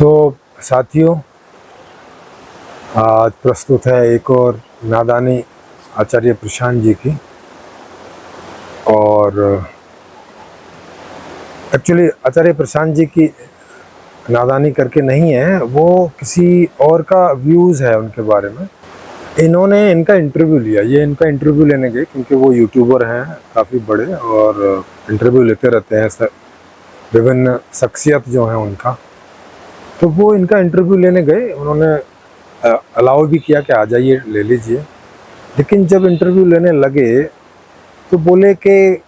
तो साथियों, आज प्रस्तुत है एक और नादानी आचार्य प्रशांत जी की। और एक्चुअली आचार्य प्रशांत जी की नादानी करके नहीं है, वो किसी और का व्यूज़ है उनके बारे में। इन्होंने इनका इंटरव्यू लिया, ये इनका इंटरव्यू लेने गए क्योंकि वो यूट्यूबर हैं काफ़ी बड़े और इंटरव्यू लेते रहते हैं विभिन्न शख्सियत जो हैं उनका। तो वो इनका इंटरव्यू लेने गए, उन्होंने अलाउ भी किया कि आ जाइए ले लीजिए। लेकिन जब इंटरव्यू लेने लगे तो बोले कि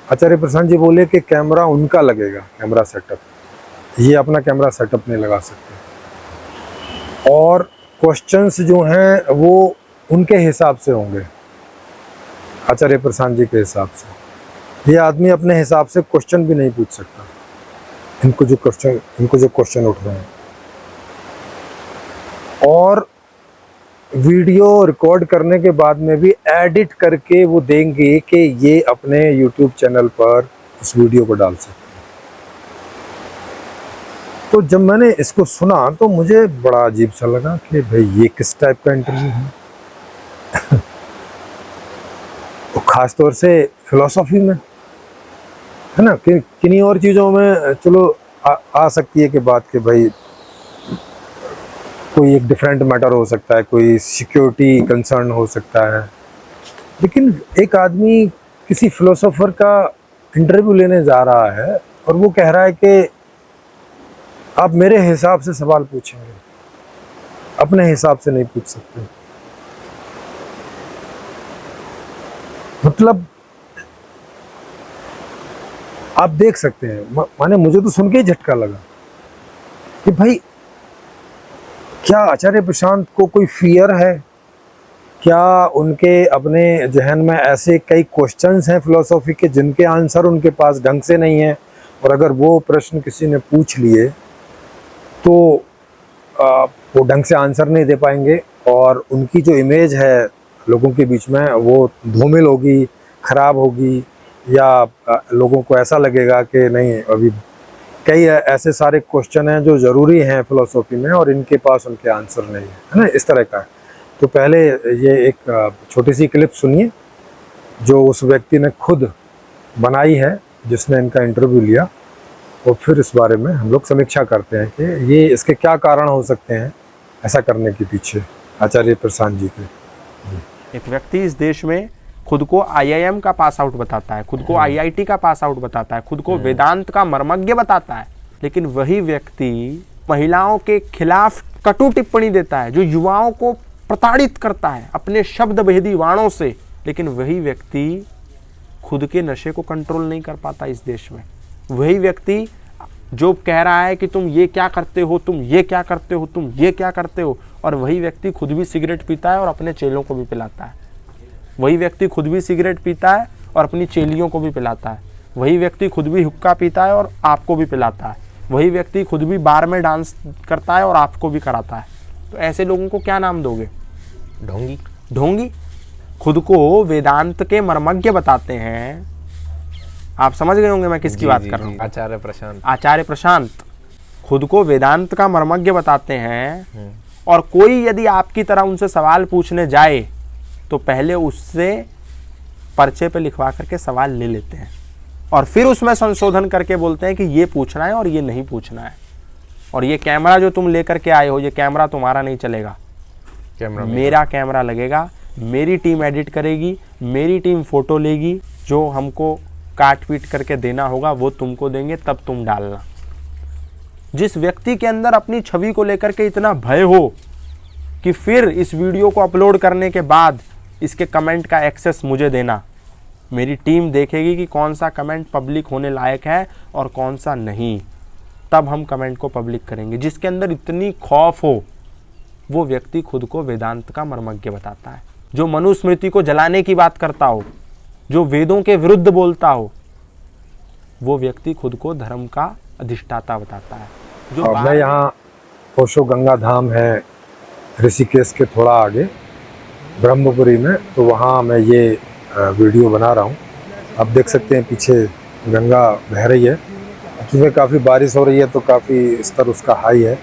आचार्य प्रशांत जी बोले कि कैमरा उनका लगेगा, कैमरा सेटअप, ये अपना कैमरा सेटअप नहीं लगा सकते। और क्वेश्चंस जो हैं वो उनके हिसाब से होंगे, आचार्य प्रशांत जी के हिसाब से। ये आदमी अपने हिसाब से क्वेश्चन भी नहीं पूछ सकता, इनको जो क्वेश्चन उठ रहे हैं। और वीडियो रिकॉर्ड करने के बाद में भी एडिट करके वो देंगे कि ये अपने यूट्यूब चैनल पर इस वीडियो को डाल सकते हैं। तो जब मैंने इसको सुना तो मुझे बड़ा अजीब सा लगा कि भाई ये किस टाइप का इंटरव्यू है। तो ख़ास तौर से फिलॉसफी में है ना, किन्हीं और चीज़ों में चलो आ सकती है कि बात कि भाई कोई एक डिफरेंट मैटर हो सकता है, कोई सिक्योरिटी कंसर्न हो सकता है। लेकिन एक आदमी किसी फिलोसोफर का इंटरव्यू लेने जा रहा है और वो कह रहा है कि आप मेरे हिसाब से सवाल पूछेंगे, अपने हिसाब से नहीं पूछ सकते। मतलब आप देख सकते हैं, माने मुझे तो सुन के ही झटका लगा कि भाई क्या आचार्य प्रशांत को कोई फियर है? क्या उनके अपने जहन में ऐसे कई क्वेश्चंस हैं फिलॉसफी के जिनके आंसर उनके पास ढंग से नहीं है, और अगर वो प्रश्न किसी ने पूछ लिए तो वो ढंग से आंसर नहीं दे पाएंगे और उनकी जो इमेज है लोगों के बीच में वो धूमिल होगी, ख़राब होगी, या लोगों को ऐसा लगेगा कि नहीं, अभी कई ऐसे सारे क्वेश्चन हैं जो ज़रूरी हैं फ़िलोसफी में और इनके पास उनके आंसर नहीं है ना, इस तरह का। तो पहले ये एक छोटी सी क्लिप सुनिए जो उस व्यक्ति ने खुद बनाई है जिसने इनका इंटरव्यू लिया, और फिर इस बारे में हम लोग समीक्षा करते हैं कि ये इसके क्या कारण हो सकते हैं ऐसा करने के पीछे आचार्य प्रशांत जी के। एक व्यक्ति इस देश में खुद को आईआईएम का पास आउट बताता है, खुद को आईआईटी का पास आउट बताता है, खुद को वेदांत का मर्मज्ञ बताता है, लेकिन वही व्यक्ति महिलाओं के खिलाफ कटु टिप्पणी देता है, जो युवाओं को प्रताड़ित करता है अपने शब्द भेदी वाणों से। लेकिन वही व्यक्ति खुद के नशे को कंट्रोल नहीं कर पाता इस देश में। वही व्यक्ति जो कह रहा है कि तुम ये क्या करते हो, तुम ये क्या करते हो, तुम ये क्या करते हो, और वही व्यक्ति खुद भी सिगरेट पीता है और अपने चेलों को भी पिलाता है। वही व्यक्ति खुद भी सिगरेट पीता है और अपनी चेलियों को भी पिलाता है। वही व्यक्ति खुद भी हुक्का पीता है और आपको भी पिलाता है। वही व्यक्ति खुद भी बार में डांस करता है और आपको भी कराता है। तो ऐसे लोगों को क्या नाम दोगे? ढोंगी। ढोंगी खुद को वेदांत के मर्मज्ञ बताते हैं। आप समझ गए होंगे मैं किसकी बात कर रहा हूँ। आचार्य प्रशांत। आचार्य प्रशांत खुद को वेदांत का मर्मज्ञ बताते हैं, और कोई यदि आपकी तरह उनसे सवाल पूछने जाए तो पहले उससे पर्चे पे लिखवा करके सवाल ले लेते हैं और फिर उसमें संशोधन करके बोलते हैं कि ये पूछना है और ये नहीं पूछना है। और ये कैमरा जो तुम लेकर के आए हो, ये कैमरा तुम्हारा नहीं चलेगा, कैमरा मेरा कैमरा लगेगा। मेरी टीम एडिट करेगी, मेरी टीम फोटो लेगी, जो हमको काट पीट करके देना होगा वो तुमको देंगे, तब तुम डालना। जिस व्यक्ति के अंदर अपनी छवि को लेकर के इतना भय हो कि फिर इस वीडियो को अपलोड करने के बाद इसके कमेंट का एक्सेस मुझे देना, मेरी टीम देखेगी कि कौन सा कमेंट पब्लिक होने लायक है और कौन सा नहीं, तब हम कमेंट को पब्लिक करेंगे। जिसके अंदर इतनी खौफ हो वो व्यक्ति खुद को वेदांत का मर्मज्ञ बताता है। जो मनुस्मृति को जलाने की बात करता हो, जो वेदों के विरुद्ध बोलता हो, वो व्यक्ति खुद को धर्म का अधिष्ठाता बताता है। जो मैं यहाँ ओशो गंगा धाम है ऋषिकेश के थोड़ा आगे ब्रह्मपुरी में, तो वहाँ मैं ये वीडियो बना रहा हूँ। आप देख सकते हैं पीछे गंगा बह रही है। सुबह काफ़ी बारिश हो रही है तो काफ़ी स्तर उसका हाई है,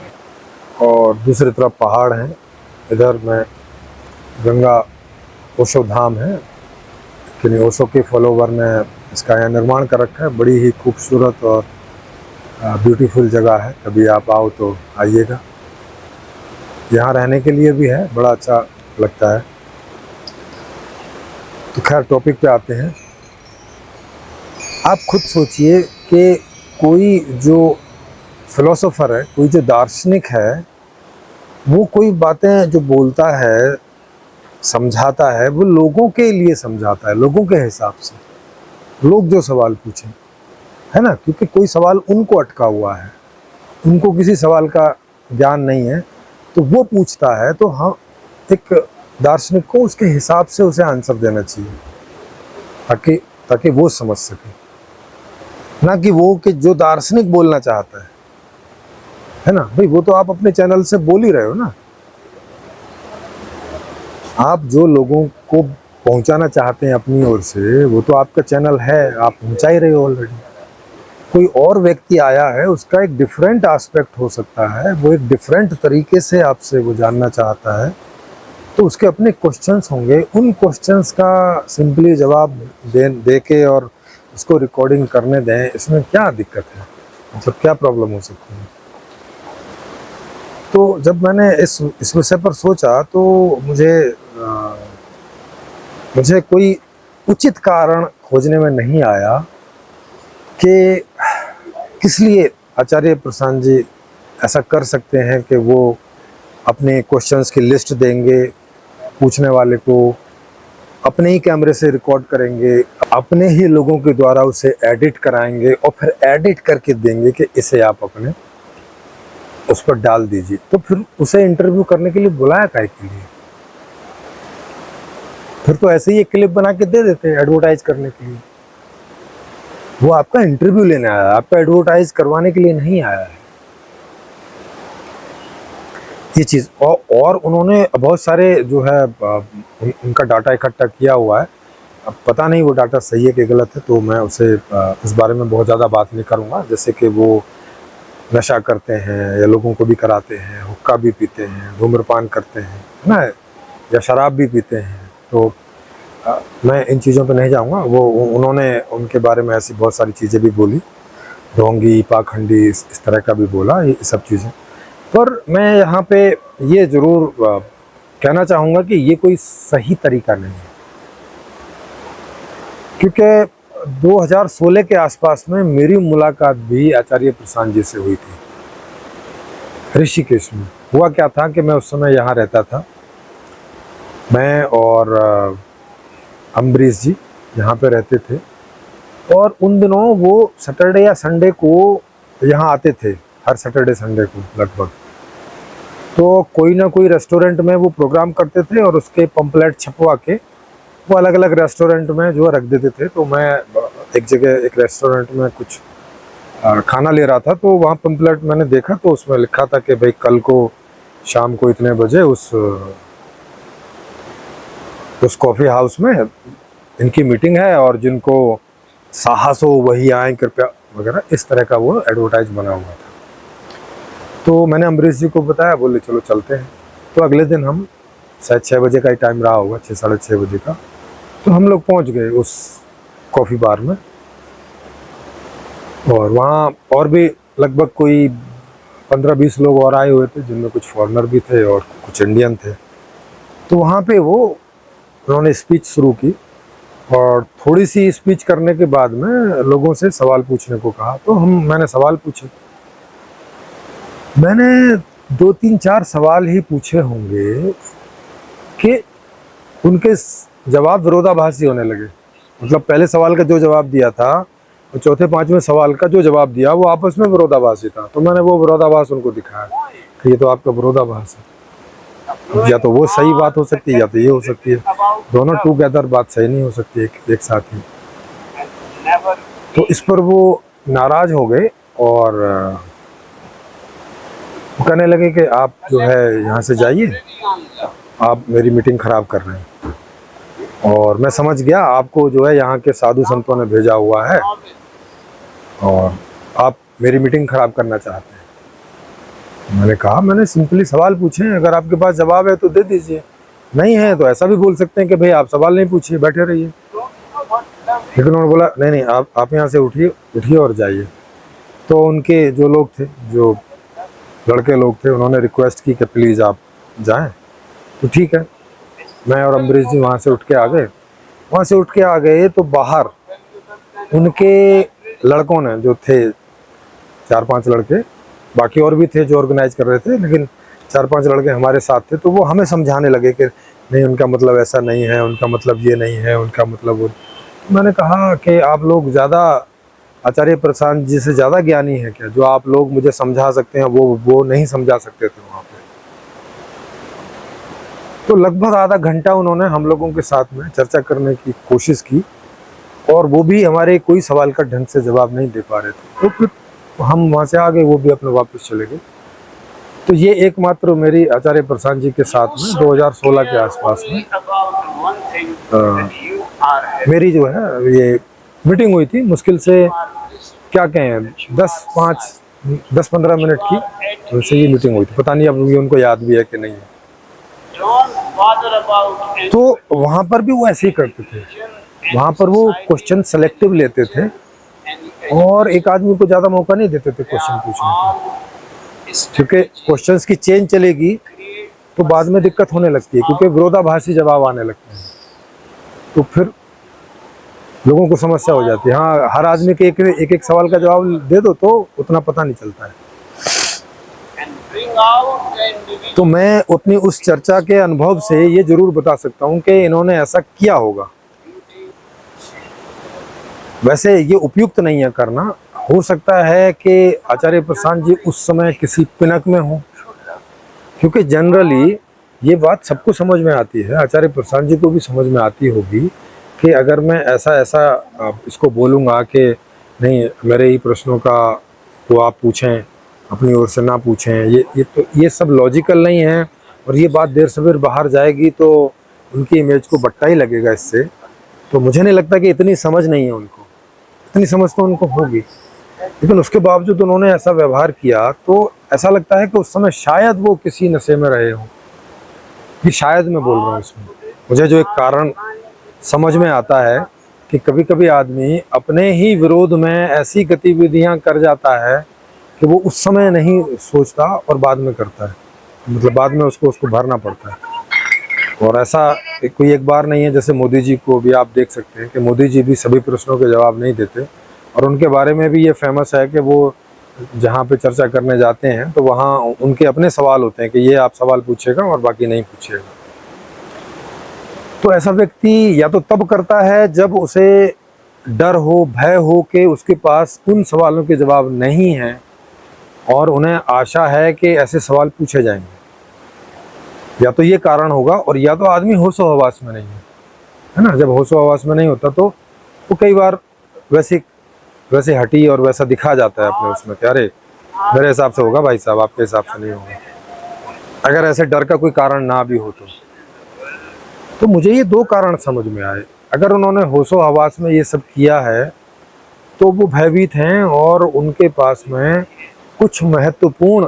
और दूसरी तरफ पहाड़ हैं। इधर में गंगा ओशो धाम है, लेकिन ओशो के फॉलोवर ने इसका यहाँ निर्माण कर रखा है। बड़ी ही खूबसूरत और ब्यूटीफुल जगह है, कभी आप आओ तो आइएगा। यहाँ रहने के लिए भी है, बड़ा अच्छा लगता है। तो खैर टॉपिक पे आते हैं। आप खुद सोचिए कि कोई जो फिलोसोफर है, कोई जो दार्शनिक है, वो कोई बातें जो बोलता है, समझाता है, वो लोगों के लिए समझाता है, लोगों के हिसाब से। लोग जो सवाल पूछें, है ना, क्योंकि कोई सवाल उनको अटका हुआ है, उनको किसी सवाल का ज्ञान नहीं है, तो वो पूछता है, तो हाँ एक दार्शनिक को उसके हिसाब से उसे आंसर देना चाहिए, ताकि वो समझ सके, ना कि वो कि जो दार्शनिक बोलना चाहता है ना। भाई वो तो आप अपने चैनल से बोल ही रहे हो ना, आप जो लोगों को पहुंचाना चाहते हैं अपनी ओर से, वो तो आपका चैनल है, आप पहुंचा ही रहे हो ऑलरेडी। कोई और व्यक्ति आया है, उसका एक डिफरेंट एस्पेक्ट हो सकता है, वो एक डिफरेंट तरीके से आपसे वो जानना चाहता है, तो उसके अपने क्वेश्चंस होंगे। उन क्वेश्चंस का सिंपली जवाब दे के और उसको रिकॉर्डिंग करने दें, इसमें क्या दिक्कत है, मतलब क्या प्रॉब्लम हो सकती है। तो जब मैंने इस विषय पर सोचा तो मुझे कोई उचित कारण खोजने में नहीं आया कि किस लिए आचार्य प्रशांत जी ऐसा कर सकते हैं कि वो अपने क्वेश्चंस की लिस्ट देंगे पूछने वाले को, अपने ही कैमरे से रिकॉर्ड करेंगे, अपने ही लोगों के द्वारा उसे एडिट कराएंगे और फिर एडिट करके देंगे कि इसे आप अपने उस पर डाल दीजिए। तो फिर उसे इंटरव्यू करने के लिए बुलाया काहे के लिए? फिर तो ऐसे ही एक क्लिप बना के दे देते एडवर्टाइज करने के लिए। वो आपका इंटरव्यू लेने आया है, आपका एडवर्टाइज करवाने के लिए नहीं आया है। ये चीज़ और उन्होंने बहुत सारे जो है उनका डाटा इकट्ठा किया हुआ है। अब पता नहीं वो डाटा सही है कि गलत है, तो मैं उसे उस बारे में बहुत ज़्यादा बात नहीं करूँगा। जैसे कि वो नशा करते हैं या लोगों को भी कराते हैं, हुक्का भी पीते हैं, धूम्रपान करते हैं, है ना, या शराब भी पीते हैं। तो मैं इन चीज़ों पे नहीं जाऊँगा। वो उन्होंने उनके बारे में ऐसी बहुत सारी चीज़ें भी बोली, ढोंगी, पाखंडी, इस तरह का भी बोला, ये सब चीज़ें। पर मैं यहाँ पे ये ज़रूर कहना चाहूँगा कि ये कोई सही तरीका नहीं है, क्योंकि 2016 के आसपास में मेरी मुलाकात भी आचार्य प्रशांत जी से हुई थी ऋषिकेश में। हुआ क्या था कि मैं उस समय यहाँ रहता था, मैं और अम्बरीश जी यहाँ पे रहते थे, और उन दिनों वो सैटरडे या संडे को यहाँ आते थे, हर सैटरडे संडे को लगभग। तो कोई ना कोई रेस्टोरेंट में वो प्रोग्राम करते थे और उसके पंपलेट छपवा के वो अलग अलग रेस्टोरेंट में जो रख देते थे। तो मैं एक जगह एक रेस्टोरेंट में कुछ खाना ले रहा था, तो वहाँ पंपलेट मैंने देखा, तो उसमें लिखा था कि भाई कल को शाम को इतने बजे उस कॉफ़ी हाउस में इनकी मीटिंग है, और जिनको साहस हो वही आए कृपया, वगैरह इस तरह का वो एडवर्टाइज बना हुआ था। तो मैंने अम्बरीश जी को बताया, बोले चलो चलते हैं। तो अगले दिन हम शायद 6 बजे का ही टाइम रहा होगा, 6 साढ़े 6 बजे का, तो हम लोग पहुंच गए उस कॉफ़ी बार में। और वहाँ और भी लगभग कोई 15-20 लोग और आए हुए थे, जिनमें कुछ फॉरेनर भी थे और कुछ इंडियन थे। तो वहाँ पे उन्होंने स्पीच शुरू की, और थोड़ी सी स्पीच करने के बाद में लोगों से सवाल पूछने को कहा। तो मैंने सवाल पूछे, मैंने 2-3-4 सवाल ही पूछे होंगे कि उनके जवाब विरोधाभासी होने लगे। मतलब पहले सवाल का जो जवाब दिया था और चौथे पांचवें सवाल का जो जवाब दिया, वो आपस में विरोधाभासी था। तो मैंने वो विरोधाभास उनको दिखाया कि ये तो आपका विरोधाभास है, या तो वो सही बात हो सकती है या तो ये हो सकती है, दोनों टूगेदर बात सही नहीं हो सकती एक साथ ही। तो इस पर वो नाराज हो गए और वो कहने लगे कि आप जो है यहाँ से जाइए, आप मेरी मीटिंग ख़राब कर रहे हैं। और मैं समझ गया आपको जो है यहाँ के साधु संतों ने भेजा हुआ है, और आप मेरी मीटिंग खराब करना चाहते हैं। मैंने कहा, मैंने सिंपली सवाल पूछे हैं, अगर आपके पास जवाब है तो दे दीजिए, नहीं है तो ऐसा भी बोल सकते हैं कि भाई आप सवाल नहीं पूछिए, बैठे रहिए। लेकिन उन्होंने बोला नहीं नहीं, आप यहाँ से उठिए और जाइए। तो उनके जो लोग थे, जो लड़के लोग थे, उन्होंने रिक्वेस्ट की कि प्लीज़ आप जाएं। तो ठीक है, मैं और अम्बरीश जी वहाँ से उठ के आ गए। वहाँ से उठ के आ गए तो बाहर उनके लड़कों ने, जो थे 4-5 लड़के, बाकी और भी थे जो ऑर्गेनाइज कर रहे थे, लेकिन 4-5 लड़के हमारे साथ थे, तो वो हमें समझाने लगे कि नहीं, उनका मतलब ऐसा नहीं है, उनका मतलब ये नहीं है, उनका मतलब वो। मैंने कहा कि आप लोग ज़्यादा आचार्य प्रशांत जी से ज़्यादा ज्ञानी है क्या? जो आप लोग मुझे समझा सकते हैं वो नहीं समझा सकते थे वहाँ पे। तो लगभग आधा घंटा उन्होंने हम लोगों के साथ में चर्चा करने की कोशिश की, और वो भी हमारे कोई सवाल का ढंग से जवाब नहीं दे पा रहे थे। तो फिर हम वहाँ से आ गए, वो भी अपने वापस चले गए। तो ये एकमात्र मेरी आचार्य प्रशांत जी के साथ में 2016 के आसपास में मेरी जो है ये मीटिंग हुई थी। मुश्किल से क्या कहें 10-15 मिनट की उनसे ये मीटिंग हुई थी। पता नहीं अब ये उनको याद भी है कि नहीं है। तो वहाँ पर भी वो ऐसे ही करते थे। वहाँ पर वो क्वेश्चन सेलेक्टिव लेते थे और एक आदमी को ज़्यादा मौका नहीं देते थे क्वेश्चन पूछने का, क्योंकि क्वेश्चंस की चेन चलेगी तो बाद में दिक्कत होने लगती है, क्योंकि विरोधाभासी जवाब आने लगते हैं, तो फिर लोगों को समस्या हो जाती है। हाँ, हर आदमी के एक सवाल का जवाब दे दो तो उतना पता नहीं चलता है। तो मैं उतनी उस चर्चा के अनुभव से ये जरूर बता सकता हूँ कि इन्होंने ऐसा किया होगा। वैसे ये उपयुक्त नहीं है करना। हो सकता है कि आचार्य प्रशांत जी उस समय किसी पिनक में हों, क्योंकि जनरली ये बात सबको समझ में आती है, आचार्य प्रशांत जी को भी समझ में आती होगी कि अगर मैं ऐसा इसको बोलूँगा कि नहीं, मेरे ही प्रश्नों का तो आप पूछें, अपनी ओर से ना पूछें, ये सब लॉजिकल नहीं है, और ये बात देर सवेर बाहर जाएगी तो उनकी इमेज को बट्टा ही लगेगा इससे। तो मुझे नहीं लगता कि इतनी समझ नहीं है उनको, इतनी समझ तो उनको होगी, लेकिन उसके बावजूद उन्होंने ऐसा व्यवहार किया तो ऐसा लगता है कि उस समय शायद वो किसी नशे में रहे हों। ये शायद मैं बोल रहा हूँ इसमें, मुझे जो एक कारण समझ में आता है कि कभी कभी आदमी अपने ही विरोध में ऐसी गतिविधियां कर जाता है कि वो उस समय नहीं सोचता और बाद में करता है, मतलब बाद में उसको भरना पड़ता है। और ऐसा कोई एक बार नहीं है, जैसे मोदी जी को भी आप देख सकते हैं कि मोदी जी भी सभी प्रश्नों के जवाब नहीं देते, और उनके बारे में भी ये फेमस है कि वो जहाँ पे चर्चा करने जाते हैं तो वहाँ उनके अपने सवाल होते हैं कि ये आप सवाल पूछेगा और बाकी नहीं पूछेगा। तो ऐसा व्यक्ति या तो तब करता है जब उसे डर हो, भय हो कि उसके पास उन सवालों के जवाब नहीं हैं और उन्हें आशा है कि ऐसे सवाल पूछे जाएंगे, या तो ये कारण होगा, और या तो आदमी होशो हवास में नहीं है ना। जब होशो हवास में नहीं होता तो वो कई बार वैसे हटी और वैसा दिखा जाता है अपने उसमें कि अरे मेरे हिसाब से होगा भाई साहब, आपके हिसाब से नहीं होगा, अगर ऐसे डर का कोई कारण ना भी हो तो मुझे ये दो कारण समझ में आए। अगर उन्होंने होशो हवास में ये सब किया है तो वो भयभीत हैं और उनके पास में कुछ महत्वपूर्ण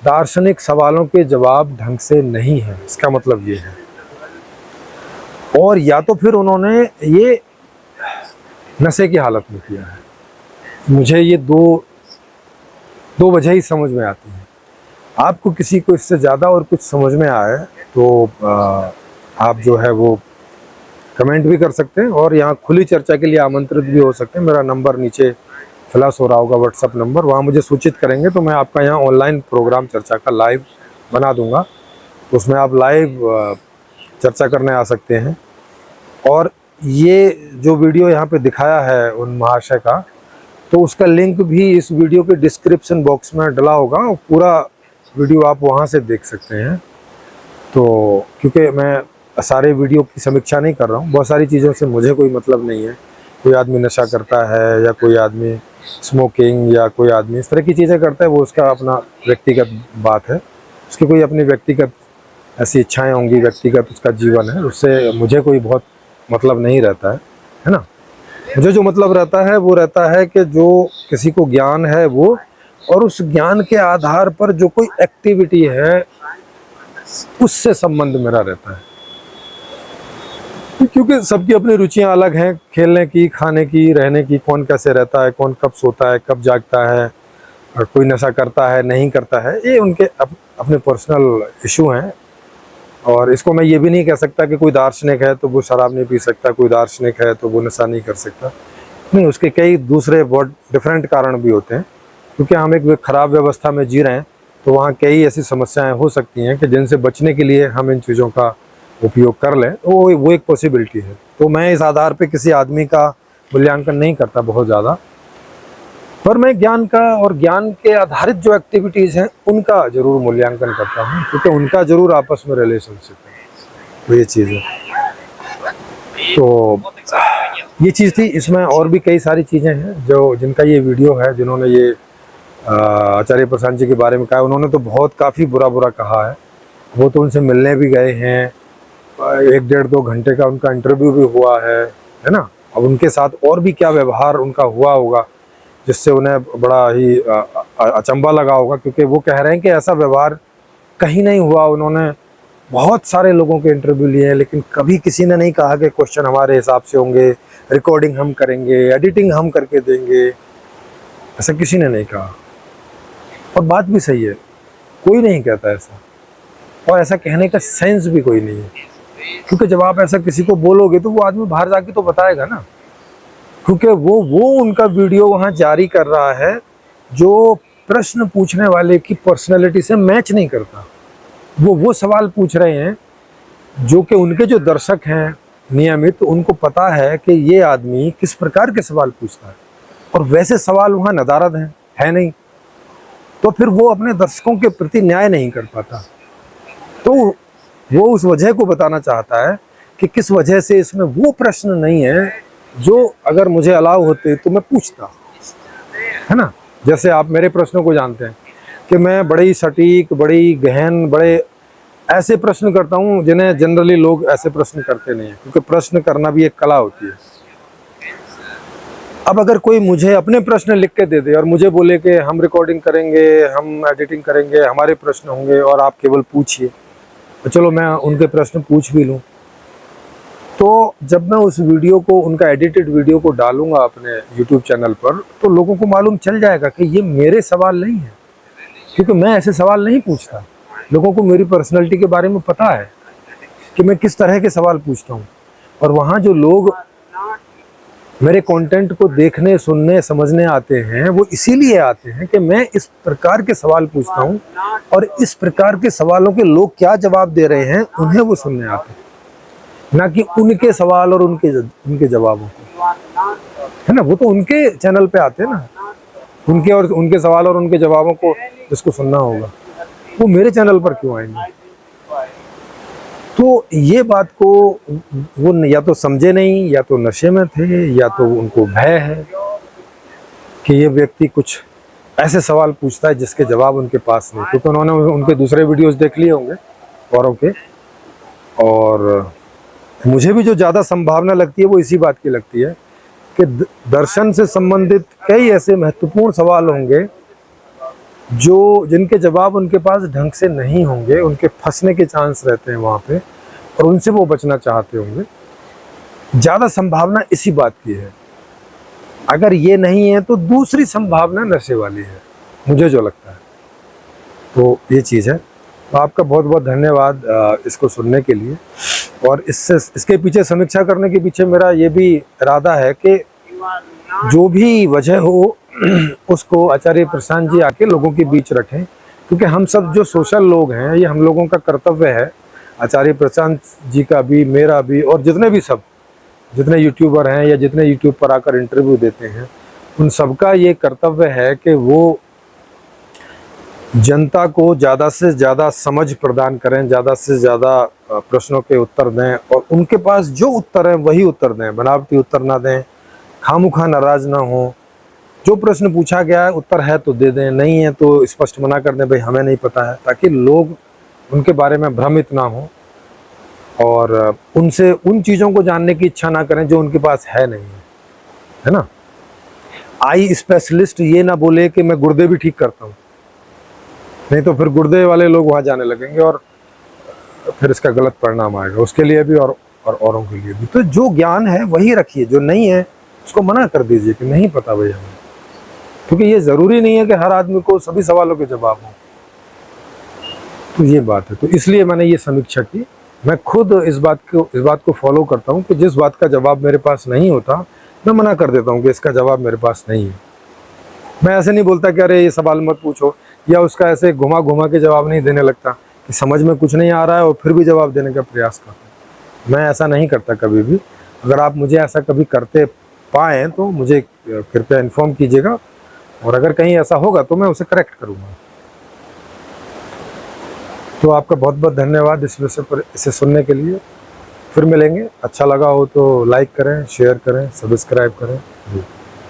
दार्शनिक सवालों के जवाब ढंग से नहीं है, इसका मतलब ये है। और या तो फिर उन्होंने ये नशे की हालत में किया है। मुझे ये दो वजह ही समझ में आती हैं। आपको किसी को इससे ज़्यादा और कुछ समझ में आए तो आप जो है वो कमेंट भी कर सकते हैं, और यहाँ खुली चर्चा के लिए आमंत्रित भी हो सकते हैं। मेरा नंबर नीचे फ्लैश हो रहा होगा, व्हाट्सअप नंबर, वहाँ मुझे सूचित करेंगे तो मैं आपका यहाँ ऑनलाइन प्रोग्राम चर्चा का लाइव बना दूंगा, तो उसमें आप लाइव चर्चा करने आ सकते हैं। और ये जो वीडियो यहाँ पे दिखाया है उन महाशय का, तो उसका लिंक भी इस वीडियो के डिस्क्रिप्शन बॉक्स में डला होगा, और पूरा वीडियो आप वहाँ से देख सकते हैं। तो क्योंकि मैं सारे वीडियो की समीक्षा नहीं कर रहा हूँ, बहुत सारी चीज़ों से मुझे कोई मतलब नहीं है। कोई आदमी नशा करता है या कोई आदमी स्मोकिंग या कोई आदमी इस तरह की चीज़ें करता है, वो उसका अपना व्यक्तिगत बात है, उसकी कोई अपनी व्यक्तिगत ऐसी इच्छाएं होंगी, व्यक्तिगत उसका जीवन है, उससे मुझे कोई बहुत मतलब नहीं रहता है ना। मुझे जो मतलब रहता है वो रहता है कि जो किसी को ज्ञान है वो, और उस ज्ञान के आधार पर जो कोई एक्टिविटी है उससे संबंध मेरा रहता है। क्योंकि सबकी अपनी रुचियां अलग हैं, खेलने की, खाने की, रहने की, कौन कैसे रहता है, कौन कब सोता है, कब जागता है, और कोई नशा करता है, नहीं करता है, ये उनके अपने पर्सनल इशू हैं। और इसको मैं ये भी नहीं कह सकता कि कोई दार्शनिक है तो वो शराब नहीं पी सकता, कोई दार्शनिक है तो वो नशा नहीं कर सकता। नहीं, उसके कई दूसरे बहुत डिफरेंट कारण भी होते हैं। क्योंकि हम एक ख़राब व्यवस्था में जी रहे हैं तो वहाँ कई ऐसी समस्याएं हो सकती हैं कि जिनसे बचने के लिए हम इन चीज़ों का उपयोग कर लें, तो वो एक पॉसिबिलिटी है। तो मैं इस आधार पे किसी आदमी का मूल्यांकन नहीं करता बहुत ज़्यादा, पर मैं ज्ञान का और ज्ञान के आधारित जो एक्टिविटीज़ हैं उनका ज़रूर मूल्यांकन करता हूँ, क्योंकि उनका ज़रूर आपस में रिलेशनशिप है। तो ये चीज़ है। तो ये चीज़ थी। इसमें और भी कई सारी चीज़ें हैं जो जिनका ये वीडियो है, जिन्होंने ये आचार्य प्रशांत जी के बारे में कहा, उन्होंने तो बहुत काफ़ी बुरा कहा है। वो तो उनसे मिलने भी गए हैं, 1-1.5-2 घंटे का उनका इंटरव्यू भी हुआ है ना। अब उनके साथ और भी क्या व्यवहार उनका हुआ होगा जिससे उन्हें बड़ा ही अचंभा लगा होगा, क्योंकि वो कह रहे हैं कि ऐसा व्यवहार कहीं नहीं हुआ। उन्होंने बहुत सारे लोगों के इंटरव्यू लिए हैं, लेकिन कभी किसी ने नहीं कहा कि क्वेश्चन हमारे हिसाब से होंगे, रिकॉर्डिंग हम करेंगे, एडिटिंग हम करके देंगे। ऐसा किसी ने नहीं कहा, और बात भी सही है, कोई नहीं कहता ऐसा, और ऐसा कहने का सेंस भी कोई नहीं है। क्योंकि जब आप ऐसा किसी को बोलोगे तो वो आदमी बाहर जाके तो बताएगा ना, क्योंकि वो उनका वीडियो वहाँ जारी कर रहा है जो प्रश्न पूछने वाले की पर्सनैलिटी से मैच नहीं करता। वो सवाल पूछ रहे हैं जो कि उनके जो दर्शक हैं नियमित, उनको पता है कि ये आदमी किस प्रकार के सवाल पूछता है, और वैसे सवाल वहाँ नदारद है नहीं, तो फिर वो अपने दर्शकों के प्रति न्याय नहीं कर पाता। तो वो उस वजह को बताना चाहता है कि किस वजह से इसमें वो प्रश्न नहीं है जो अगर मुझे अलाउ होते तो मैं पूछता, है ना। जैसे आप मेरे प्रश्नों को जानते हैं कि मैं बड़े ही सटीक, बड़े ही गहन, बड़े ऐसे प्रश्न करता हूँ जिन्हें जनरली लोग ऐसे प्रश्न करते नहीं हैं, क्योंकि प्रश्न करना भी एक कला होती है। अब अगर कोई मुझे अपने प्रश्न लिख के दे दे और मुझे बोले कि हम रिकॉर्डिंग करेंगे, हम एडिटिंग करेंगे, हमारे प्रश्न होंगे और आप केवल पूछिए, तो चलो मैं उनके प्रश्न पूछ भी लूँ, तो जब मैं उस वीडियो को, उनका एडिटेड वीडियो को डालूंगा अपने YouTube चैनल पर, तो लोगों को मालूम चल जाएगा कि ये मेरे सवाल नहीं है, क्योंकि मैं ऐसे सवाल नहीं पूछता। लोगों को मेरी पर्सनैलिटी के बारे में पता है कि मैं किस तरह के सवाल पूछता हूँ, और वहाँ जो लोग मेरे कंटेंट को देखने, सुनने, समझने आते हैं, वो इसीलिए आते हैं कि मैं इस प्रकार के सवाल पूछता हूँ, और इस प्रकार के सवालों के लोग क्या जवाब दे रहे हैं उन्हें वो सुनने आते हैं, ना कि उनके सवाल और उनके जवाबों को, है ना। वो तो उनके चैनल पे आते हैं ना, उनके सवाल और उनके जवाबों को जिसको सुनना होगा, वो मेरे चैनल पर क्यों आएंगे। तो ये बात को वो या तो समझे नहीं, या तो नशे में थे, या तो उनको भय है कि ये व्यक्ति कुछ ऐसे सवाल पूछता है जिसके जवाब उनके पास नहीं, क्योंकि उन्होंने उनके दूसरे वीडियोस देख लिए होंगे औरों के। और मुझे भी जो ज़्यादा संभावना लगती है वो इसी बात की लगती है कि दर्शन से संबंधित कई ऐसे महत्वपूर्ण सवाल होंगे जिनके जवाब उनके पास ढंग से नहीं होंगे, उनके फंसने के चांस रहते हैं वहाँ पे, और उनसे वो बचना चाहते होंगे। ज़्यादा संभावना इसी बात की है। अगर ये नहीं है तो दूसरी संभावना नशे वाली है, मुझे जो लगता है। तो ये चीज़ है। तो आपका बहुत बहुत धन्यवाद इसको सुनने के लिए, और इसके पीछे समीक्षा करने के पीछे मेरा ये भी इरादा है कि जो भी वजह हो उसको आचार्य प्रशांत जी आके लोगों के बीच रखें, क्योंकि हम सब जो सोशल लोग हैं, ये हम लोगों का कर्तव्य है। आचार्य प्रशांत जी का भी, मेरा भी, और जितने यूट्यूबर हैं या जितने यूट्यूब पर आकर इंटरव्यू देते हैं, उन सबका ये कर्तव्य है कि वो जनता को ज़्यादा से ज़्यादा समझ प्रदान करें, ज़्यादा से ज़्यादा प्रश्नों के उत्तर दें, और उनके पास जो उत्तर हैं वही उत्तर दें, बनावटी उत्तर ना दें, खामोखा नाराज ना हो। जो प्रश्न पूछा गया है उत्तर है तो दे दें, नहीं है तो स्पष्ट मना कर दें, भाई हमें नहीं पता है, ताकि लोग उनके बारे में भ्रमित ना हो और उनसे उन चीज़ों को जानने की इच्छा ना करें जो उनके पास है नहीं है। है ना। आई स्पेशलिस्ट ये ना बोले कि मैं गुर्दे भी ठीक करता हूँ, नहीं तो फिर गुर्दे वाले लोग वहाँ जाने लगेंगे और फिर इसका गलत परिणाम आएगा उसके लिए भी और औरों के लिए भी। तो जो ज्ञान है वही रखिए, जो नहीं है उसको मना कर दीजिए कि नहीं पता भाई हमें, क्योंकि ये ज़रूरी नहीं है कि हर आदमी को सभी सवालों के जवाब हों। तो ये बात है, तो इसलिए मैंने ये समीक्षा की। मैं खुद इस बात को फॉलो करता हूँ कि जिस बात का जवाब मेरे पास नहीं होता मैं मना कर देता हूँ कि इसका जवाब मेरे पास नहीं है। मैं ऐसे नहीं बोलता कि अरे ये सवाल मत पूछो, या उसका ऐसे घुमा घुमा के जवाब नहीं देने लगता कि समझ में कुछ नहीं आ रहा है और फिर भी जवाब देने का प्रयास करता हूँ। मैं ऐसा नहीं करता कभी भी। अगर आप मुझे ऐसा कभी करते पाएँ तो मुझे कृपया इन्फॉर्म कीजिएगा, और अगर कहीं ऐसा होगा तो मैं उसे करेक्ट करूँगा। तो आपका बहुत बहुत धन्यवाद इस विषय पर इसे सुनने के लिए। फिर मिलेंगे, अच्छा लगा हो तो लाइक करें, शेयर करें, सब्सक्राइब करें।